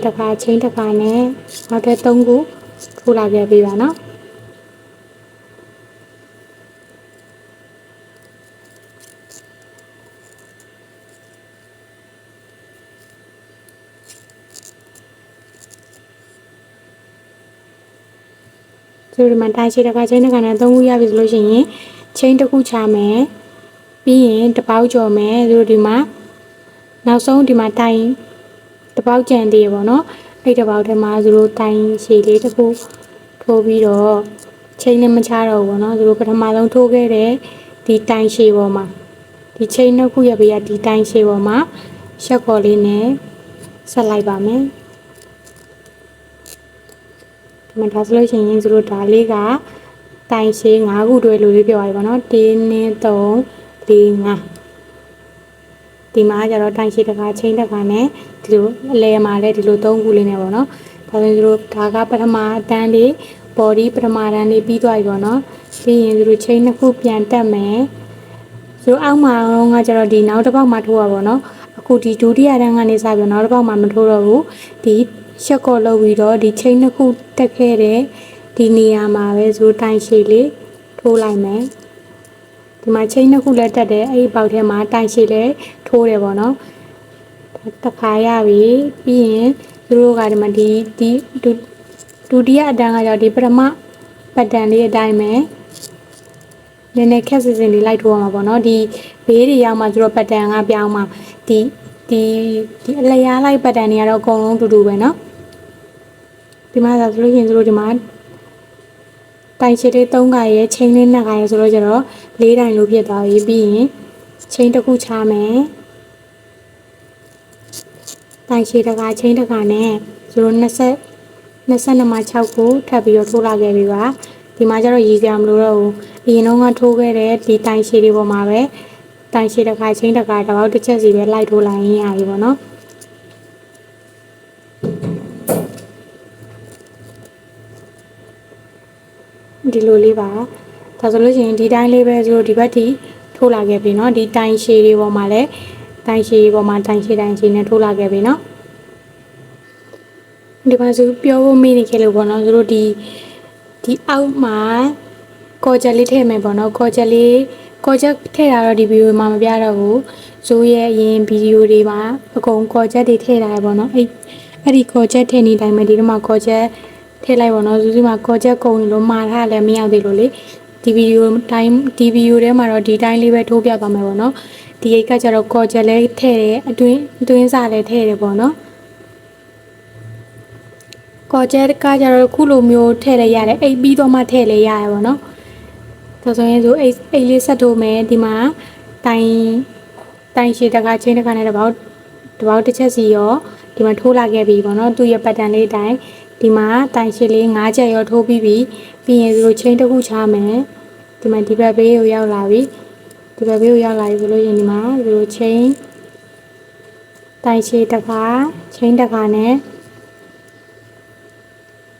တစ်ခါချင်းတစ်ခါနဲ့နောက်ထပ်3ခုထိုးလာပြပေးပါနော်ဆိုဒီမှာတိုင်ရှည်တစ်ခါချင်းတစ်ခါနဲ့3ခုရပြီဆိုလို့ရှိရင်ချင်းတစ်ခုချမယ်ပြီးရင်တစ်ပေါက်ကျော်မယ်ဆိုဒီမှာနောက်ဆုံးဒီမှာတိုင်တစ်ပေါက်ကြံသေးရပေါ့နော်အဲ့တစ်ပေါက်ထဲမှာသူတို့တိုင်ရှည်လေးတစ်ခုထိုးပြီးတော့ချင်းနဲ့မချတော့ဘူးပေါ့နော်သူတို့ပထမဆုံးထိုးခဲ့တဲ့ဒီတိုင်ရှည်ပေါ်မှာဒီချင်းနှစ်ခုရပြီးဒီတိုင်ရှည်ပေါ်မှာရှက်ခေါ်လေးနဲ့ဆက်လိုက်ပါမယ်ဒီမှာဒါဆိုလို့ရှိရင်သူတို့ဒါလေးကတိုင်ရှည်5ခုတွဲလို့လေးပြောရပါတော့1 2 3 4 5ဒီမှာကျတော့တိုင်ရှည်တစ်ခါချင်းတစ်ခါနဲ့ဒီလိုအလဲမှာလည်းဒီလို3ခုလေးနဲ့ပေါ့နော်ဒါဆိုရင်သူတို့ဒါကပထမအတန်းလေး body ပထမတန်းလေးပြီးသွားပြီပေါ့နော်ပြီးရင်သူတို့ချင်းနှစ်ခုပြန်တက်မယ်သူတို့အောက်မှာကကျတော့ဒီနောက်တစ်ပေါက်မှာထိုးရပါတော့အခုဒီဒုတိယတန်းကနေစပြီးနောက်တစ်ပေါက်မှာမထိုးတော့ဘူးဒီရှက်ကော်လုပ်ပြီးတော့ဒီချင်းနှစ်ခုတက်ခဲ့တဲ့ဒီနေရာမှာပဲသူတိုင်ရှည်လေးထိုးလိုက်မယ်ဒီမှာချင်းနှစ်ခုလည်းတက်တယ်အဲ့ဒီပေါက်ထဲမှာတိုင်ရှည်လည်းထိုးတယ်ပေါ့နော်တစ်ခါရပြီပြီးရင်သူတို့ကဒီမှာဒီ ဒုတိယအတန်းကကြောင့်ဒီပထမပတ်တန်လေးအတိုင်းပဲနည်းနည်းခက်စင်စင်လေးလိုက်ထိုးအောင်ပါပေါ့နော်ဒီဘေးတွေရောက်မှသူတို့ပတ်တန်ကပြောင်းမှဒီအလျားလိုက်ပတ်တန်တွေကတော့အကုန်လုံးတူတူပဲနော်ဒီမှာဆိုလို့ရင်တို့ဒီမှာတိုင်ချစ်လေး3ခါရဲ့ချင်းလေး2ခါရဲ့ဆိုတော့ကျတော့4တိုင်လို့ဖြစ်သွားပြီပြီးရင်ချင်းတစ်ခုချမယ်တိုင်ချစ်တကချင်းတကနဲ့ဆိုတော့22မှာ6ကိုထပ်ပြီးတော့ထိုးလာခဲ့ပြီပါဒီမှာကျတော့ရည်စရာမလိုတော့ဘူးအရင်တော့ကထိုးခဲ့တဲ့ဒီတိုင်ချစ်တွေပေါ်မှာပဲတိုင်ချစ်တကချင်းတကတစ်ပေါက်တစ်ချက်စီပဲလိုက်ထိုးလိုက်ရင်ရပြီပေါ့နော်ဒီလိုလေးပါဒါဆိုလို့ရှိရင်ဒီတိုင်းလေးပဲဆိုဒီဘက်ထိထိုးလာခဲ့ပြီเนาะဒီတိုင်ရှည်တွေပေါ်မှာလည်းတိုင်ရှည်ပေါ်မှာတိုင်ရှည်နဲ့ထိုးလာခဲ့ပြီเนาะဒီမှာဆိုပြောဖို့မေ့နေခဲ့လို့ပေါ့เนาะဆိုတော့ဒီအောက်မှာကော်ချက်လေးထည့်မယ်ပေါ့เนาะကော်ချက်ထည့်တာတော့ဒီဗီဒီယိုမှာမပြတော့ဘူးဇိုးရဲ့အရင်ဗီဒီယိုတွေမှာအကုန်ကော်ချက်တွေထည့်ထားရပေါ့เนาะအဲ့ဒီကော်ချက်ထည့်နေတိုင်းမှာဒီတော့မှကော်ချက်ထည့်လိုက်ပါတော့ဒီမှာကော်ချက်ကုန်လို့မှားထားလည်းမရောက်သေးလို့လေဒီဗီဒီယိုထဲမှာတော့ဒီတိုင်းလေးပဲထိုးပြသွားမယ်ပေါ့နော်ဒီအိတ်ကကျတော့ကော်ချက်လည်းထည့်တယ်အတွင်းစားလည်းထည့်တယ်ပေါ့နော်ကော်ချက်ကကျတော့ခုလိုမျိုးထည့်လိုက်ရတယ်အိတ်ပြီးတော့မှထည့်လိုက်ရတယ်ပေါ့နော်ဒါဆိုရင်ဆိုအိတ်လေးဆက်ထိုးမယ်ဒီမှာတိုင်ရှည်တကချင်းတကနဲ့တပေါက်တစ်ချက်စီရောဒီမှာထိုးလာခဲ့ပြီပေါ့နော်သူ့ရဲ့ပတ်တန်လေးတိုင်းဒီမှာတိုင်ရှည်လေး5ချက်ရောထိုးပြီးပြီးရင်ဆိုချင်းတစ်ခုချမယ်ဒီမှာဒီဘက်ဘေးကိုရောက်လာပြီဆိုလို့ရင်ဒီမှာဒီလိုချင်းတိုင်ရှည်တကချင်းတကနဲ့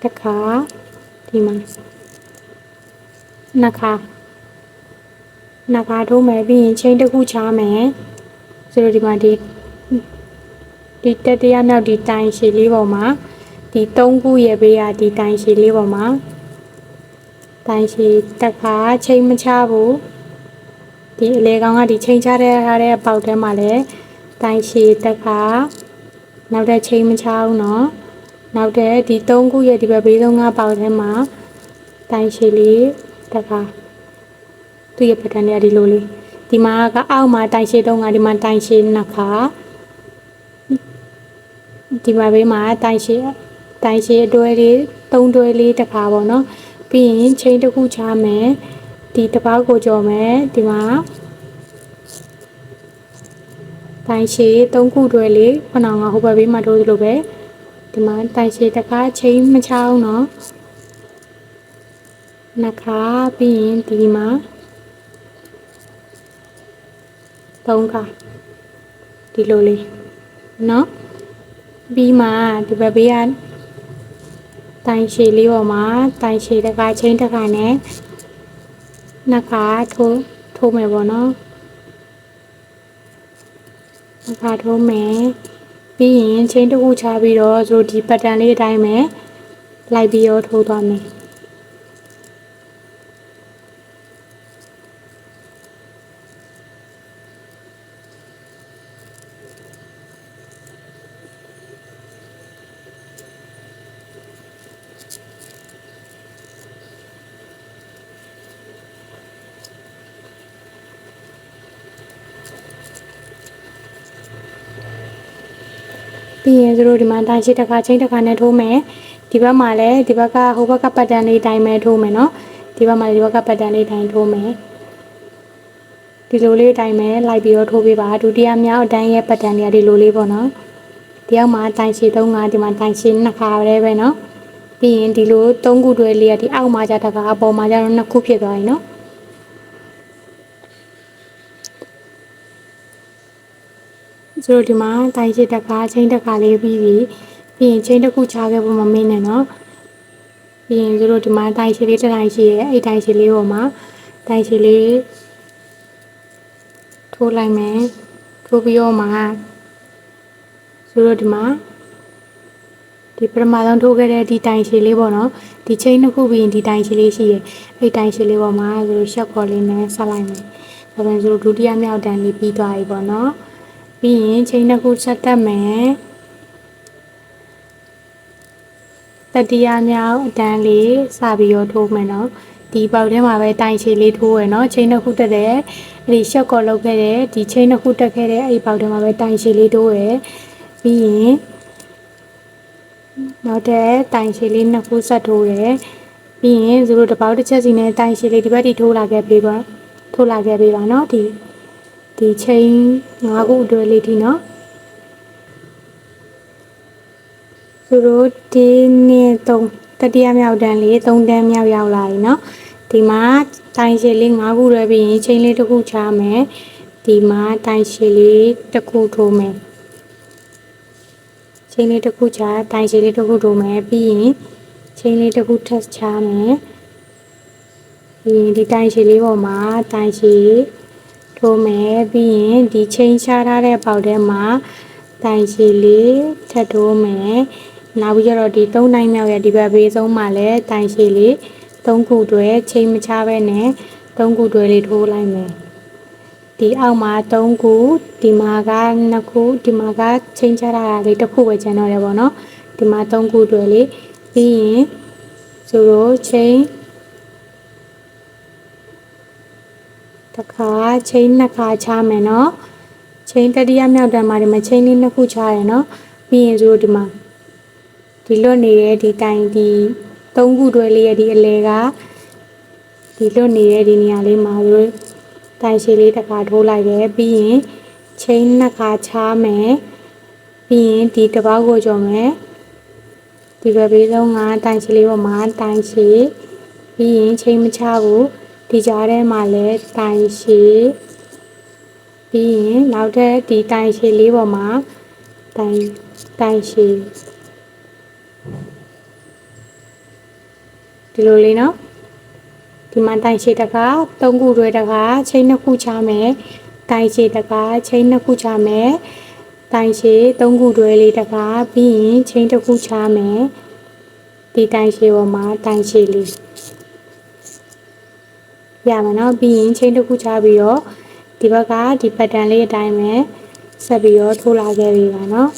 တခါဒီမှာနှစ်ခါထိုးမယ်ပြီးရင်ချင်းတစ်ခုချမယ်ဆိုတော့ဒီမှာဒီတတိယမြောက်ဒီတိုင်ရှည်လေးပေါ်မှာဒီ3ခုရဲ့ဘေးကဒီတိုင်ရှည်လေးပေါ်မှာတိုင်ရှည်တခါချင်းမချဘူးဒီအလေကောင်ကဒီချင်းချထားတဲ့ပေါက်ထဲမှာလည်းတိုင်ရှည်တခါနောက်တဲ့ချင်းမချဘူးเนาะနောက်တဲ့ဒီ3ခုရဲ့ဒီဘက်ဘေးဆုံးကပေါက်ထဲမှာတိုင်ရှည်လေးတခါသူ့ရဲ့ပထမနေ့ဒီလိုလေးဒီမှာကအောက်မှာတိုင်ရှည်3ခါဒီမှာတိုင်ရှည်2ခါဒီမှာဘေးမှာတိုင်ရှည်အတွဲလေး3တွဲလေးတခါပေါ့နော်ပြီးရင်ချင်းတစ်ခုချမယ်ဒီတစ်ပေါက်ကိုကြော်မယ်ဒီမှာတိုင်ရှည်3ခုတွဲလေးခဏငါဟိုဘက်ဘေးမှာထိုးသလိုပဲဒီမှာတိုင်ရှည်တစ်ခါချင်းမချအောင်နော်နှစ်ခါပြီးရင်ဒီမှာ3ခါဒီလိုလေးနော်ပြီးမှဒီဘက်ဘေးကတိုင်ရှည်လေးပေါ်မှာတိုင်ရှည်တစ်ခါချင်းတစ်ခါနဲ့နှစ်ခါထိုးမယ်ပေါ့နော်နှစ်ခါထိုးမယ်ပြီးရင်ချင်းတစ်ခုချပြီးတော့ဆိုဒီပတ်တန်လေးအတိုင်းပဲလိုက်ပြီးတော့ထိုးသွားမယ်ပြီးရင်တို့ဒီမှာတိုင်ရှည်တစ်ခါချင်းတစ်ခါနဲ့ထိုးမယ်ဒီဘက်မှာလည်းဒီဘက်ကဟိုဘက်ကပတ်တန်လေးတိုင်းပဲထိုးမယ်နော်ဒီဘက်မှာဒီဘက်ကပတ်တန်လေးတိုင်းထိုးမယ်ဒီလိုလေးတိုင်းပဲလိုက်ပြီးတော့ထိုးပေးပါဒုတိယမြောက်အတိုင်းရဲ့ပတ်တန်တွေကဒီလိုလေးပေါ့နော်ဒီအောက်မှာတိုင်ရှည်3ခါဒီမှာတိုင်ရှည်2ခါပဲနော်ပြီးရင်ဒီလို3ခုတွဲလေးကဒီအောက်မှာကြတစ်ခါအပေါ်မှာကြတော့2ခုဖြစ်သွားပြီနော်ဆိုတော့ဒီမှာတိုင်ရှည်တစ်ခါချင်းတစ်ခါလေးပြီးရင်ချင်းတစ်ခုချခဲ့ဖို့မမင်းနဲ့เนาะပြီးရင်ဆိုတော့ဒီမှာတိုင်ရှည်လေးတစ်တိုင်ရှည်ရဲ့အဲ့တိုင်ရှည်လေးပေါ်မှာတိုင်ရှည်လေးထိုးလိုက်မယ်ထိုးပြီးတော့မှဆိုတော့ဒီမှာဒီပထမဆုံးထိုးခဲ့တဲ့ဒီတိုင်ရှည်လေးပေါ့နော်ဒီချင်းတစ်ခုပြီးရင်ဒီတိုင်ရှည်လေးရှိရဲ့အဲ့တိုင်ရှည်လေးပေါ်မှာဆိုတော့ရှက်ခေါ်လေးနဲ့ဆက်လိုက်မယ်ဒါပေမဲ့ဆိုတော့ဒုတိယမြောက်တန်းလေးပြီးသွားပြီပေါ့နော်ပြီးရင်ချင်းတစ်ခုဆက်တက်မယ် တတိယမြောက်အတန်းလေးစပြီးတော့ထိုးမယ်နော်ဒီပေါက်ထဲမှာပဲတိုင်ရှည်လေးထိုးရနော်ချိန်တစ်ခုတက်တယ်အဲ့ဒီရှက်ကော်လောက်ခဲ့တယ်ဒီချိန်တစ်ခုတက်ခဲ့တယ်အဲ့ဒီပေါက်ထဲမှာပဲတိုင်ရှည်လေးထိုးရပြီးရင်နောက်တဲ့တိုင်ရှည်လေးနှစ်ခုဆက်ထိုးရပြီးရင်သူတို့တစ်ပေါက်တစ်ချက်စီနဲ့တိုင်ရှည်လေးဒီဘက်ထိထိုးလာခဲ့ပေးပါနော်ဒီချိန်5ခုအတွဲလေးထိနော်သူတို့ဒီနေ့3တတိယမြောက်တန်းလေး3တန်းမြောက်ရောက်လာပြီเนาะဒီမှာတိုင်ရှည်လေး5ခုရွဲပြီးရင်ချိန်လေးတစ်ခုချမယ်ဒီမှာတိုင်ရှည်လေးတစ်ခုထိုးမယ်ချိန်လေးတစ်ခုချတိုင်ရှည်လေးတစ်ခုထိုးမယ်ပြီးရင်ချိန်လေးတစ်ခုထပ်ချမယ်ပြီးရင်ဒီတိုင်ရှည်လေးပေါ်မှာတိုင်ရှည်ထိုးမယ်ပြီးရင်ဒီချိန်ချထားတဲ့ပေါက်ထဲမှာတိုင်ရှည်လေးထပ်ထိုးမယ်နောက်ပြီးတော့ဒီ3နိုင်မြောက်ရဲ့ဒီဘက်ဘေးဆုံးမှာလည်းတိုင်ရှည်လေး3ခုတွဲချိန်မချပဲနဲ့3ခုတွဲလေးထိုးလိုက်မယ်ဒီအောက်မှာ3ခုဒီမှာက2ခုဒီမှာကချိန်ချထားတာလေးတစ်ခုပဲကျန်တော့တယ်ပေါ့နော်ဒီမှာ3ခုတွဲလေးပြီးရင်ဆိုတော့ချိန်တစ်ခါချိန်2ခါချမယ်နော်ချိန်တတိယမြောက်တန်းမှာဒီမှာချိန်လေး2ခုချရနော်ပြီးရင်ဆိုဒီမှာဒီလွတ်နေတဲ့ဒီတိုင်ဒီ3ခုတွဲလေးရဲ့ဒီအလဲကဒီလွတ်နေတဲ့ဒီနေရာလေးမှာတို့တိုင်ရှည်လေးတစ်ခါထိုးလိုက်တယ်ပြီးရင်ချိန်2ခါချမယ်ပြီးရင်ဒီတစ်ပေါက်ကိုကြော်မယ်ဒီဘက်ဘေးဆုံးကတိုင်ရှည်လေးပေါ်မှာတိုင်ရှည်ပြီးရင်ချိန်မချဘူးဒီကြားထဲမှာလည်းတိုင်ရှည်ပြီးရင်နောက်ထပ်ဒီတိုင်ရှည်လေးပေါ်မှာတိုင်ရှည်ဒီလိုလေးနော်ဒီမှာတိုင်ရှည်တကား3ခုတွဲတကားချိန်2ခုချမယ်တိုင်ရှည်တကားချိန်2ခုချမယ်တိုင်ရှည်3ခုတွဲလေးတကားပြီးရင်ချိန်1ခုချမယ်ဒီတိုင်ရှည်ပေါ်မှာတိုင်ရှည်လေးရမယ်နော်ပြီးရင်ချိန်1ခုချပြီးတော့ဒီဘက်ကဒီပတ်တန်လေးအတိုင်းပဲဆက်ပြီးတော့ထိုးလာခဲ့ပြီပါနော်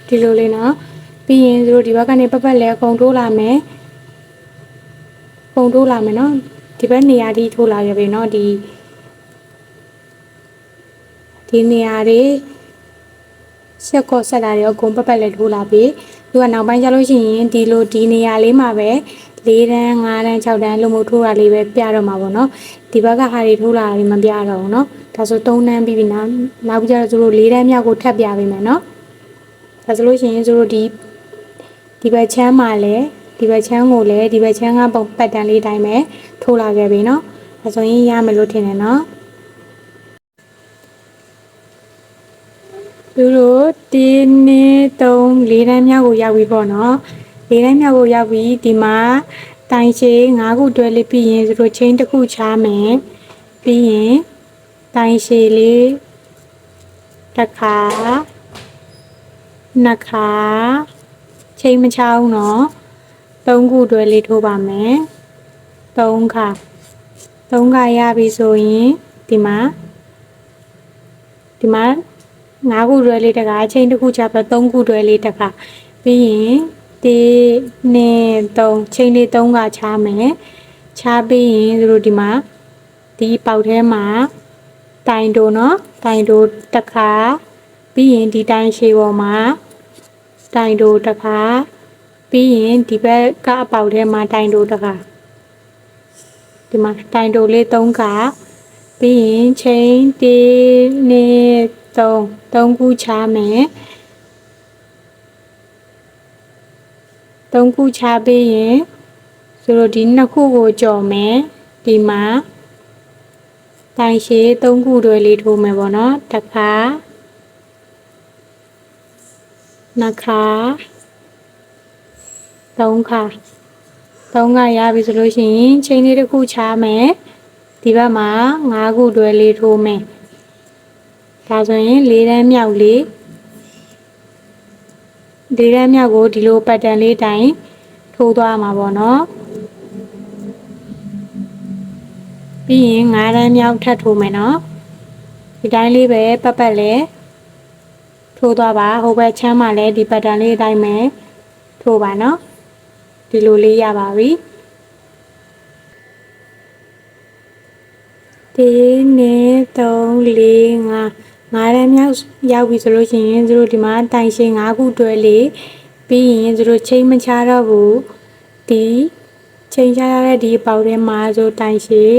ဒီလိုလေးနော်ပြီးရင်တို့ဒီဘက်ကနေပတ်လဲခုံထိုးလာမယ်နော်ဒီဘက်နေရာဒီထိုးလာခဲ့ပြီနော်ဒီနေရာတွေဆက်ကော့ဆက်လာရောဂုံပတ်လဲထိုးလာပြီသူကနောက်ပိုင်းကျလို့ရှိရင်ဒီလိုဒီနေရာလေးမှာပဲ4တန်း5တန်း6တန်းလို့မို့ထိုးတာလေးပဲပြတော့မှာပေါ့နော်ဒီဘက်ကဟာတွေထိုးလာတာမပြတော့ဘူးနော်ဒါဆို3တန်းပြီးပြီနောက်ပြီးကျတော့သူတို့4တန်းမြောက်ကိုထပ်ပြပေးမယ်နော်ဒါဆိုလို့ရှိရင်တို့ဒီဘက်ချမ်းမှာလည်းဒီဘက်ချမ်းကိုလည်းဒီဘက်ချမ်းကပုံပတ်တန်းလေးတိုင်းပဲထိုးလာခဲ့ပြီเนาะဒါဆိုရင်ရမယ်လို့ထင်တယ်เนาะတို့ဒီနေ့3 4တန်းမြောက်ကိုရောက်ပြီပေါ့เนาะ4တန်းမြောက်ကိုရောက်ပြီဒီမှာတိုင်ရှည်5ခုတွဲလေးပြီးရင်တို့ချင်းတစ်ခုချမယ်ပြီးရင်တိုင်ရှည်လေးတစ်ခါ2ခါချိန်မချအောင်နော်3ခုတွဲလေးထိုးပါမယ်3ခါရပြီဆိုရင်ဒီမှာ5ခုတွဲလေးတခါချိန်တစ်ခုချပြ3ခုတွဲလေးတခါပြီးရင်1 2 3ချိန်လေး3ခါချမယ်ချပြီးရင်တို့ဒီမှာဒီပေါက်ထဲမှာတိုင်တိုနော်တိုင်တိုတခါပြီးရင်ဒီတိုင်ရှည်ပေါ်မှာတိုင်တိုတခါပြီးရင်ဒီဘက်ကအပေါက်ထဲမှာတိုင်တိုတခါဒီမှာတိုင်တိုလေး3ခါပြီးရင်ချိန်1 2 3ခုချမယ်3ခုချပြီးရင်ဆိုတော့ဒီ2ခုကိုကြော်မယ်ဒီမှာတိုင်ရှည်3ခုတွဲလေးထိုးမယ်ပေါ့နော်တစ်ခါ2ခါ3ခါရပြီဆိုလို့ရှိရင်ချိန်လေးတစ်ခုချမယ် ဒီဘက်မှာ9ခုတွဲလေးထိုးမယ်ဒါဆိုရင်4တန်းမြောက်လေး4တန်းမြောက်ကိုဒီလိုပတ်တန်လေးတိုင်းထိုးသွားမှာပေါ့နော်ပြီးရင်9တန်းမြောက်ထပ်ထိုးမယ်နော်ဒီတိုင်းလေးပဲပတ်ပတ်လဲထိုးသွားပါဟိုဘက်ချမ်းမှာလည်းဒီပတ်တန်လေးအတိုင်းပဲထိုးပါနော်ဒီလိုလေးရပါပြီ1 2 3 4 5 5တန်းမြောက်ရောက်ပြီဆိုလို့ရှိရင်တို့ဒီမှာတိုင်ရှည်9ခုတွဲလေးပြီးရင်တို့ချိန်မချတော့ဘူးဒီချိန်ချရတဲ့ဒီအပေါက်ထဲမှာဆိုတိုင်ရှည်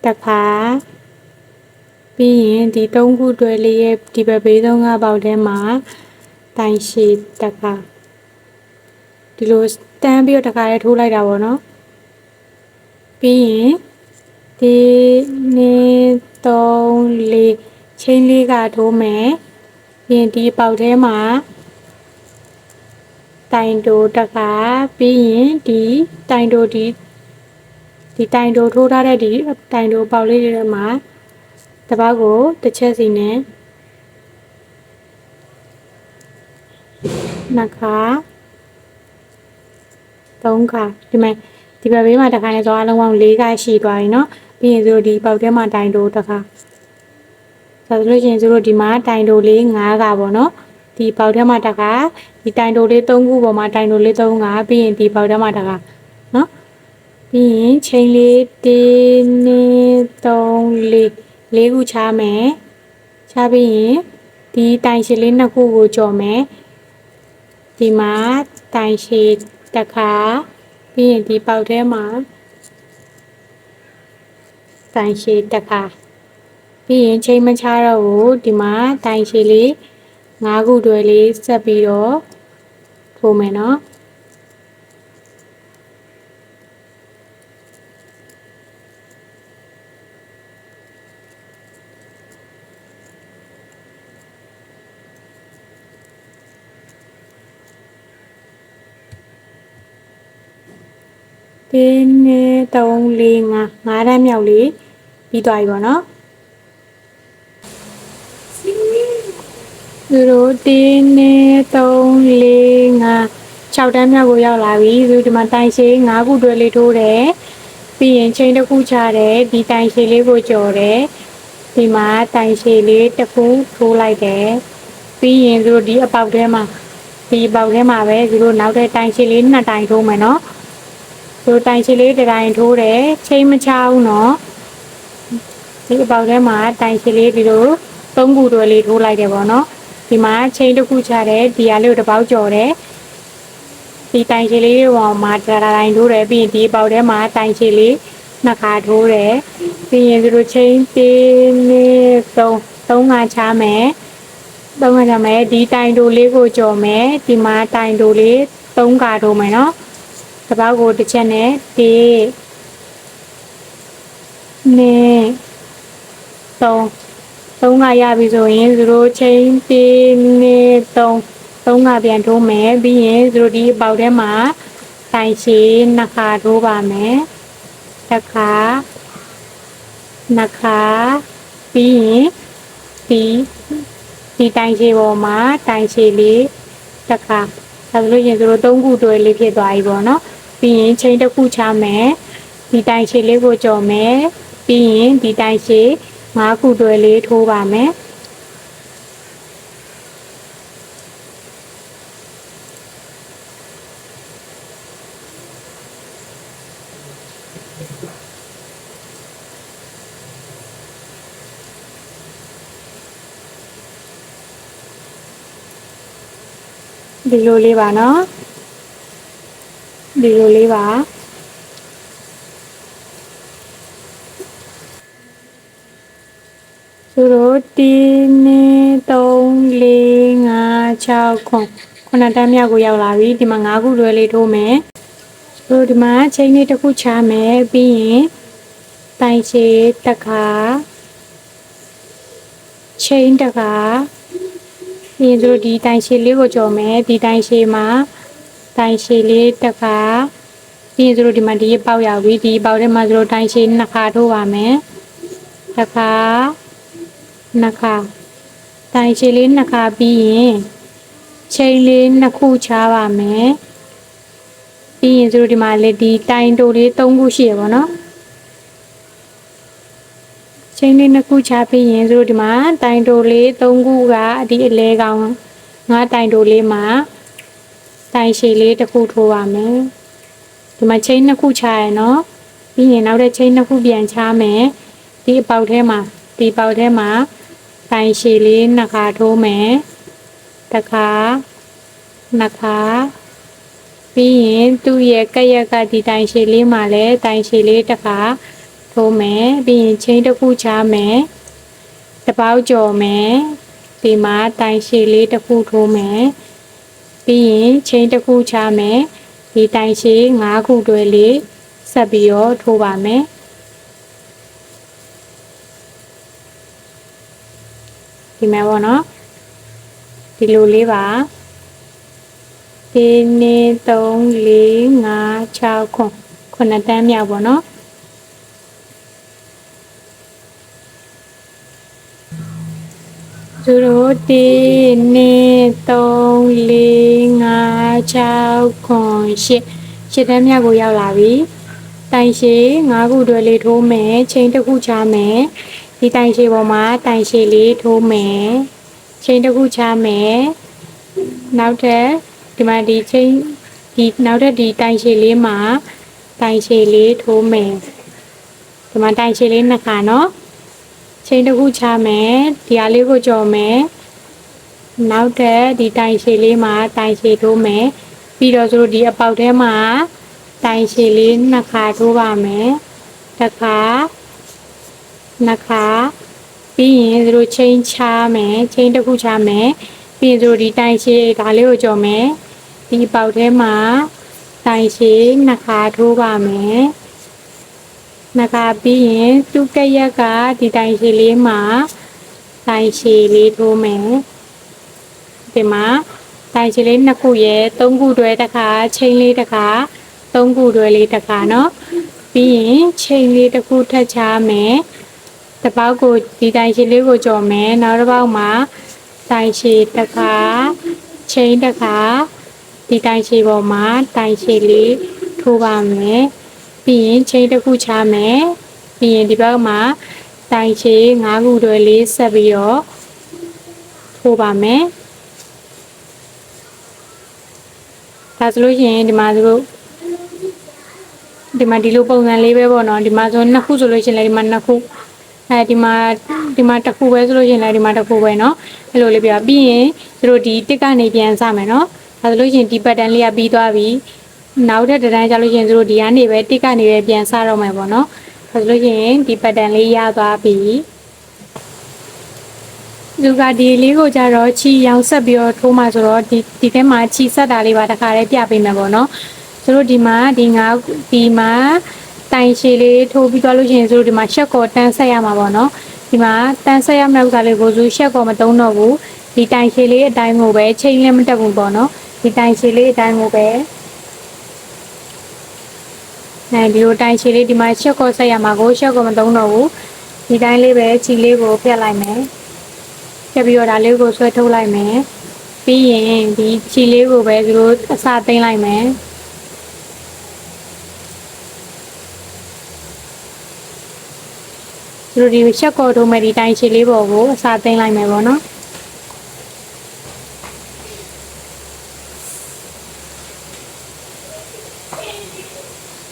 တစ်ခါပြီးရင်ဒီ3ခုတွဲလေးရဲ့ဒီဘက်ဘေးဆုံးကပေါက်ထဲမှာတိုင်ရှည်တစ်ခါဒီလိုတန်းပြီးတော့တစ်ခါလေးထိုးလိုက်တာပေါ့နော်ပြီးရင်ဒီ1 2 3 4ချိန်လေးကထိုးမယ်ပြီးရင်ဒီပေါက်ထဲမှာတိုင်တိုတစ်ခါပြီးရင်ဒီတိုင်တိုဒီတိုင်တိုထိုးထားတဲ့ဒီတိုင်တိုပေါက်လေးတွေမှာတပတ်ကိုတစ်ချက်စီနဲ့နှစ်ခါ3ခါဒီမှာဒီဘက်ဘေးမှာတစ်ခါနဲ့ဆိုအလုံးပေါင်း4ခါရှိသွားပြီเนาะပြီးရင်တို့ဒီပေါက်ထဲမှာတိုင်တိုတစ်ခါဆိုလို့ရှိရင်တို့ဒီမှာတိုင်တိုလေး5ခါပေါ့เนาะဒီပေါက်ထဲမှာတစ်ခါဒီတိုင်တိုလေး3ခုပေါ်မှာတိုင်တိုလေး3ခါပြီးရင်ဒီပေါက်ထဲမှာတစ်ခါเนาะပြီးရင်ချိန်လေး1 2 3 4ခုချမယ်ချပြီးရင်ဒီတိုင်ရှည်လေး2ခုကိုကြော်မယ်ဒီမှာတိုင်ရှည်တစ်ခါပြီးရင်ဒီပေါက်ထဲမှာတိုင်ရှည်တစ်ခါပြီးရင်ချိန်မချတော့ဘူးဒီမှာတိုင်ရှည်လေး9ခုတွဲလေးဆက်ပြီးတော့ထိုးမယ်နော်1 2 3 4 5 5တန်းမြောက်လေးပြီးသွားပြီပေါ့နော်သူတို့1 2 3 4 5 6တန်းမြောက်ကိုရောက်လာပြီသူဒီမှာတိုင်ရှည်9ခုတွဲလေးထိုးတယ်ပြီးရင်ချိန်တစ်ခုချတယ်ဒီတိုင်ရှည်လေးကိုကြော်တယ်ဒီမှာတိုင်ရှည်လေးတစ်ခုထိုးလိုက်တယ်ပြီးရင်သူတို့ဒီအပေါက်ထဲမှာဒီအပေါက်ထဲမှာပဲသူတို့နောက်တဲ့တိုင်ရှည်လေး2တိုင်ထိုးမယ်နော်သူတိုင်ရှည်လေးတစ်တိုင်ထိုးတယ်ချိန်မချဘူးနော်ဒီအပေါက်ထဲမှာတိုင်ရှည်လေးဒီလို3ခုတွဲလေးထိုးလိုက်တယ်ပေါ့နော်ဒီမှာချိန်တစ်ခုချတယ်ဒီဟာလေးကိုတစ်ပေါက်ကြော်တယ်ဒီတိုင်ရှည်လေးပေါ်မှာတိုင်ထိုးတယ်ပြီးရင်ဒီအပေါက်ထဲမှာတိုင်ရှည်လေး2ခါထိုးတယ်ပြီးရင်သူတို့ချိန်1 2 3ခါချမယ်3ခါချမယ်ဒီတိုင်တိုလေးကိုကြော်မယ်ဒီမှာတိုင်တိုလေး3ခါထိုးမယ်နော်တပေါက်ကိုတစ်ချက်နဲ့1 2 3ခါရပြီဆိုရင်သူတို့ချိန်1 2 3ခါပြန်ထိုးမယ်ပြီးရင်သူတို့ဒီအပေါက်ထဲမှာတိုင်ရှည်2ခါထိုးပါမယ်တစ်ခါ2ခါပြီးရင်ဒီတိုင်ရှည်ပေါ်မှာတိုင်ရှည်လေးတစ်ခါဒါဆိုလို့ရင်သူတို့3ခုတွဲလေးဖြစ်သွားပြီပေါ့နော်ပြီးရင်ချိန်တစ်ခုချမယ်ဒီတိုင်ရှည်လေးကိုကြော်မယ်ပြီးရင်ဒီတိုင်ရှည်5ခုတွဲလေးထိုးပါမယ်ဒီလိုလေးပါနော်ဒီလိုလေးပါသူတို့1 2 3 4 5 6 9တန်းမြောက်ကိုရောက်လာပြီဒီမှာ9ခုတွဲလေးထိုးမယ်သူတို့ဒီမှာချိန်လေးတစ်ခုချမယ်ပြီးရင်တိုင်ရှည်တစ်ခါချိန်တစ်ခါပြီးရင်တို့ဒီတိုင်ရှည်လေးကိုကြော်မယ်ဒီတိုင်ရှည်မှာတိုင်ရှည်လေးတစ်ခါ ပြီးရင်တို့ဒီမှာဒီပေါက်ရောက်ပြီဒီပေါက်ထဲမှာတို့တိုင်းရှည်နှစ်ခါထိုးပါမယ်တစ်ခါနှစ်ခါတိုင်းရှည်လေးနှစ်ခါပြီးရင်ချိန်လေးနှစ်ခုချပါမယ်ပြီးရင်တို့ဒီမှာလေဒီတိုင်းတိုလေး၃ခုရှိရပါတော့ချိန်လေးနှစ်ခုချပြီးရင်တို့ဒီမှာတိုင်းတိုလေး၃ခုကဒီအလဲကောင်ငါးတိုင်းတိုလေးမှာတိုင်းရှည်လေးတစ်ခုထိုးပါမယ်ဒီမှာချိန်နှစ်ခုချရနော်ပြီးရင်နောက်တဲ့ချိန်နှစ်ခုပြန်ချမယ်ဒီအပေါက်ထဲမှာဒီပေါက်ထဲမှာတိုင်းရှည်လေးနှစ်ခါထိုးမယ်တစ်ခါနှစ်ခါပြီးရင်သူ့ရဲ့ကက်ရက်ကဒီတိုင်းရှည်လေးမှာလည်းတိုင်းရှည်လေးတစ်ခါထိုးမယ်ပြီးရင်ချိန်တစ်ခုချမယ်တစ်ပေါက်ကျော်မယ်ဒီမှာတိုင်းရှည်လေးတစ်ခုထိုးမယ်ပြီးရင်ချိန်တစ်ခုချမယ်ဒီတိုင်းရှည်၅ခုတွဲလေးဆက်ပြီးတော့ထိုးပါမယ်ဒီမှာပေါ့နော်ဒီလိုလေးပါ1 2 3 4 5 6 9 10တန်းမြောက်ပေါ့နော်0 1 2 3 4 5 6 9 10တန်းမြောက်ကိုရောက်လာပြီတိုင်ရှည်၅ခုတွဲလေးထိုးမယ်ချိန်တစ်ခုချမယ်ဒီတိုင်ရှည်ပေါ်မှာတိုင်ရှည်လေးထိုးမယ်ချိန်တစ်ခုချမယ်နောက်ထပ်ဒီမှာဒီချိန်ဒီနောက်ထပ်ဒီတိုင်ရှည်လေးမှာတိုင်ရှည်လေးထိုးမယ်ဒီမှာတိုင်ရှည်လေးနှစ်ခါနော်ချိန်တစ်ခုချမယ်ဒီဟာလေးကိုကြော်မယ်နောက်ထပ်ဒီတိုင်ရှည်လေးမှာတိုင်ရှည်ထိုးမယ်ပြီးတော့တို့ဒီအပေါက်ထဲမှာတိုင်ရှည်လေးနှစ်ခါထိုးပါမယ်တစ်ခါနှစ်ခါပြီးရင်တို့ချိန်ချမယ်ချိန်တစ်ခုချမယ်ပြီးရင်တို့ဒီတိုင်ရှည်ဒါလေးကိုကြော်မယ်ဒီအပေါက်ထဲမှာတိုင်ရှည်နှစ်ခါထိုးပါမယ်နှစ်ခါပြီးရင်သူ့ကက်ရက်ကဒီတိုင်ရှည်လေးမှာတိုင်ရှည်လေးထိုးမယ်ဒီမှာတိုင်ရှည်လေးနှစ်ခုရဲ့၃ခုတွဲတစ်ခါချိန်လေးတစ်ခါ၃ခုတွဲလေးတစ်ခါเนาะပြီးရင်ချိန်လေးတစ်ခုထပ်ချမယ်တစ်ပေါက်ကိုဒီတိုင်ရှည်လေးကိုကြော်မယ်နောက်တစ်ပေါက်မှာတိုင်ရှည်တစ်ခါချိန်တစ်ခါဒီတိုင်ရှည်ပေါ်မှာတိုင်ရှည်လေးထိုးပါမယ်ပြီးရင်ချိန်တစ်ခုချမယ်ပြီးရင်ဒီဘက်မှာတိုင်ရှည်၅ခုတွဲလေးဆက်ပြီးတော့ထိုးပါမယ်ဒါဆိုလို့ရှိရင်ဒီမှာတို့ဒီမှာဒီလိုပုံစံလေးပဲပေါ့နော်ဒီမှာဆိုနှစ်ခုဆိုလို့ရှိရင်လည်းဒီမှာနှစ်ခုဒီမှာတစ်ခုပဲဆိုလို့ရှိရင်လည်းဒီမှာတစ်ခုပဲเนาะအဲ့လိုလေးပြပြီးရင်တို့ဒီတစ်ကနေပြန်စမယ်เนาะဒါဆိုလို့ရှိရင်ဒီပတ်တန်လေးကပြီးသွားပြီနောက်တဲ့တန်းကျလို့ရှိရင်တို့ဒီကနေပဲတစ်ကနေပဲပြန်စတော့မယ်ပေါ့เนาะဒါဆိုလို့ရှိရင်ဒီပတ်တန်လေးရသွားပြီလူကဒီလေးကိုကြတော့ချီရောင်ဆက်ပြီးတော့ထိုးမှဆိုတော့ဒီထဲမှာချီဆက်တာလေးပါတခါလေးပြပေးမယ်ပေါ့เนาะတို့ဒီမှာဒီမှာတိုင်ရှည်လေးထိုးပြီးသွားလို့ရှိရင်တို့ဒီမှာရှက်ကော်တန်းဆက်ရမှာပေါ့เนาะဒီမှာတန်းဆက်ရမယ့်ဥစ္စာလေးကိုဆိုရှက်ကော်မတုံးတော့ဘူးဒီတိုင်ရှည်လေးအတိုင်းကိုပဲချိန်လည်းမတက်ဘူးပေါ့เนาะဒီတိုင်ရှည်လေးအတိုင်းကိုပဲဒီလိုတိုင်ရှည်လေးဒီမှာရှက်ကော်ဆက်ရမှာကိုရှက်ကော်မတုံးတော့ဘူးဒီတိုင်းလေးပဲချီလေးကိုဖြတ်လိုက်မယ်ဖြတ်ပြီးတော့ဒါလေးကိုဆွဲထုတ်လိုက်မယ်ပြီးရင်ဒီချီလေးကိုပဲတို့အစသိမ်းလိုက်မယ်တို့ဒီချက်ကော်ထိုးမယ်ဒီတိုင်ရှည်လေးပေါ်ကိုအစားသိမ်းလိုက်မယ်ပေါ့နော်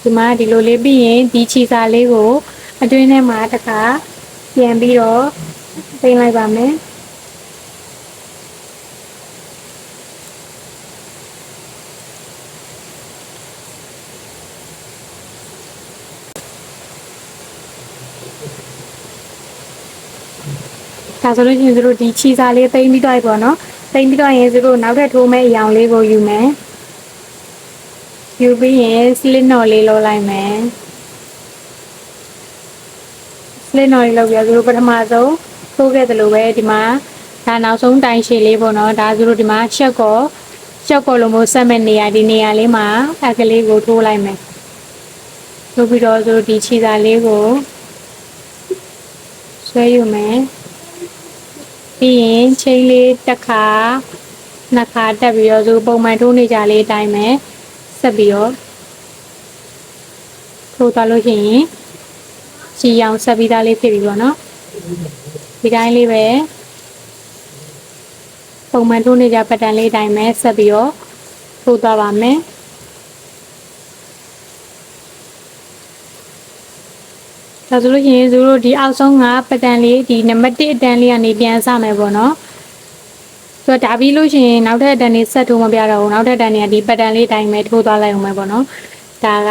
ဒီမှာဒီလိုလေးပြီးရင်ဒီချီစာလေးကိုအတွင်းထဲမှာတစ်ခါပြန်ပြီးတော့သိမ်းလိုက်ပါမယ်ဒါဆိုလို့ရှိရင်တို့ဒီချီစာလေးသိမ်းပြီးတော့ပေါ့နော်သိမ်းပြီးတော့ရင်တို့နောက်ထပ်ထိုးမဲ့အရောင်လေးကိုယူမယ်ယူပြီးရင်စလစ်နော်လေးလုပ်လိုက်မယ်စလစ်နော်လေးလုပ်ပြီးတို့ပထမဆုံးထိုးခဲ့တယ်လို့ပဲဒီမှာဒါနောက်ဆုံးတိုင်ရှည်လေးပေါ့နော်ဒါတို့ဒီမှာရှက်ကော်လုံးမို့ဆက်မဲ့နေရာဒီနေရာလေးမှာအကလေးကိုထိုးလိုက်မယ် ထိုးပြီးတော့သူဒီခြေစာလေးကိုဆွဲယူမယ်ပြီးရင်ချိန်လေးတစ်ခါနှစ်ခါတက်ပြီးတော့သူပုံမှန်ထိုးနေကြလေးအတိုင်းပဲဆက်ပြီးတော့ထိုးသွားလို့ရှိရင်ခြေရောင်ဆက်ပြီးသားလေးဖြစ်ပြီပေါ့နော်ဒီတိုင်းလေးပဲပုံမှန်ထိုးနေကြပတ်တန်လေးအတိုင်းပဲဆက်ပြီးတော့ထိုးသွားပါမယ်ဒါဆိုလို့ရှိရင်တို့ဒီအောက်ဆုံးကပတ်တန်လေးဒီနံပါတ်1အတန်းလေးကနေပြန်စမယ်ပေါ့နော်ဆိုတော့ဒါပြီးလို့ရှိရင်နောက်ထပ်အတန်းလေးဆက်ထိုးမပြတော့ဘူးနောက်ထပ်အတန်းတွေကဒီပတ်တန်လေးတိုင်းပဲထိုးသွားလိုက်အောင်ပဲပေါ့နော်ဒါက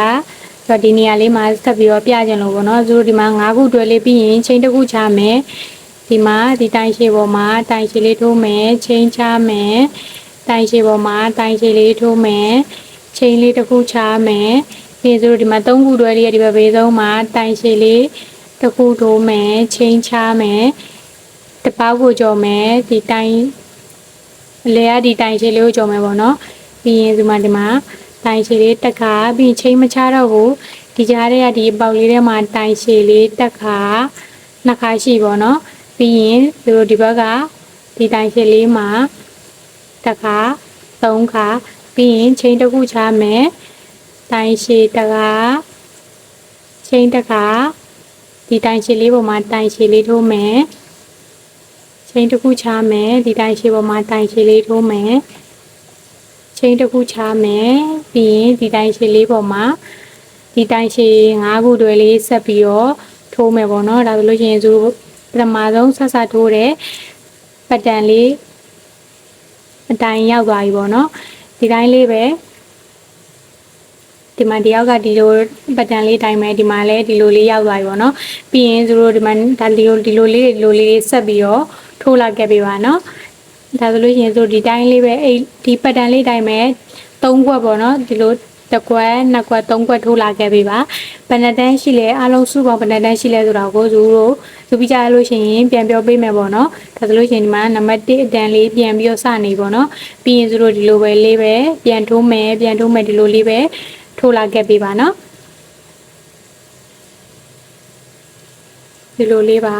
ဆိုတော့ဒီနေရာလေးမှာဆက်ပြီးတော့ပြကြလို့ပေါ့နော်တို့ဒီမှာ5ခုတွဲလေးပြီးရင်ချိန်တစ်ခုချမယ်ဒီမှာဒီတိုင်ရှည်ပေါ်မှာတိုင်ရှည်လေးထိုးမယ်ချိန်ချမယ်တိုင်ရှည်ပေါ်မှာတိုင်ရှည်လေးထိုးမယ်ချိန်လေးတစ်ခုချမယ်ဒီဆိုဒီမှာ3ခုတွဲလေးဒီဘက်ဘေးဆုံးမှာတိုင်ရှည်လေးတစ်ခုထိုးမယ်ချိန်ချမယ်တပောက်ကိုကြော်မယ်ဒီတိုင်လေရဒီတိုင်ရှည်လေးကိုကြော်မယ်ပေါ့နော်ပြီးရင်ဒီမှာတိုင်ရှည်လေးတစ်ခါပြီးချိန်မချတော့ဘူးဒီကြားထဲကဒီအပေါက်လေးထဲမှာတိုင်ရှည်လေးတစ်ခါနှစ်ခါရှိပေါ့နော်ပြီးရင်တို့ဒီဘက်ကဒီတိုင်ရှည်လေးမှာတစ်ခါ3ခါပြီးရင်ချိန်တစ်ခုချမယ်တိုင်ရှည်တစ်ခါချိန်တစ်ခါဒီတိုင်ရှည်လေးပေါ်မှာတိုင်ရှည်လေးထိုးမယ်ချိန်တစ်ခုချမယ်ဒီတိုင်ရှည်ပေါ်မှာတိုင်ရှည်လေးထိုးမယ်ချိန်တစ်ခုချမယ်ပြီးရင်ဒီတိုင်ရှည်လေးပေါ်မှာဒီတိုင်ရှည်5ခုတွဲလေးဆက်ပြီးတော့ထိုးမယ်ပေါ့နော်ဒါဆိုလို့ရှိရင်သူပထမဆုံးဆက်ဆက်ထိုးတဲ့ပတ်တန်လေးအတိုင်းရောက်သွားပြီပေါ့နော်ဒီတိုင်းလေးပဲဒီမှာဒီယောက်ကဒီလိုပတ်တန်လေးတိုင်းပဲဒီမှာလည်းဒီလိုလေးရောက်သွားပြီပေါ့နော်ပြီးရင်သူတို့ဒီမှာဒါဒီလိုလေးဆက်ပြီးတော့ထိုးလိုက်ခဲ့ပြီပါနော်ဒါဆိုလို့ရှိရင်သူဒီတိုင်းလေးပဲအဲ့ဒီပတ်တန်လေးတိုင်းပဲ3ခွက်ပေါ့နော်ဒီလိုတစ်ခွက်နှစ်ခွက်3ခွက်ထိုးလာခဲ့ပြီပါဘယ်နှတန်းရှိလဲအားလုံးစုပေါင်းဘယ်နှတန်းရှိလဲဆိုတာကိုသူပြီးကြလို့ရှိရင်ပြန်ပြောပေးမယ်ပေါ့နော်ဒါဆိုလို့ရှိရင်ဒီမှာနံပါတ်1အတန်းလေးပြန်ပြီးတော့စနေပေါ့နော်ပြီးရင်သူတို့ဒီလိုပဲလေးပဲပြန်ထိုးမယ်ဒီလိုလေးပဲထိုးလာခဲ့ပြီပါနော်ဒီလိုလေးပါ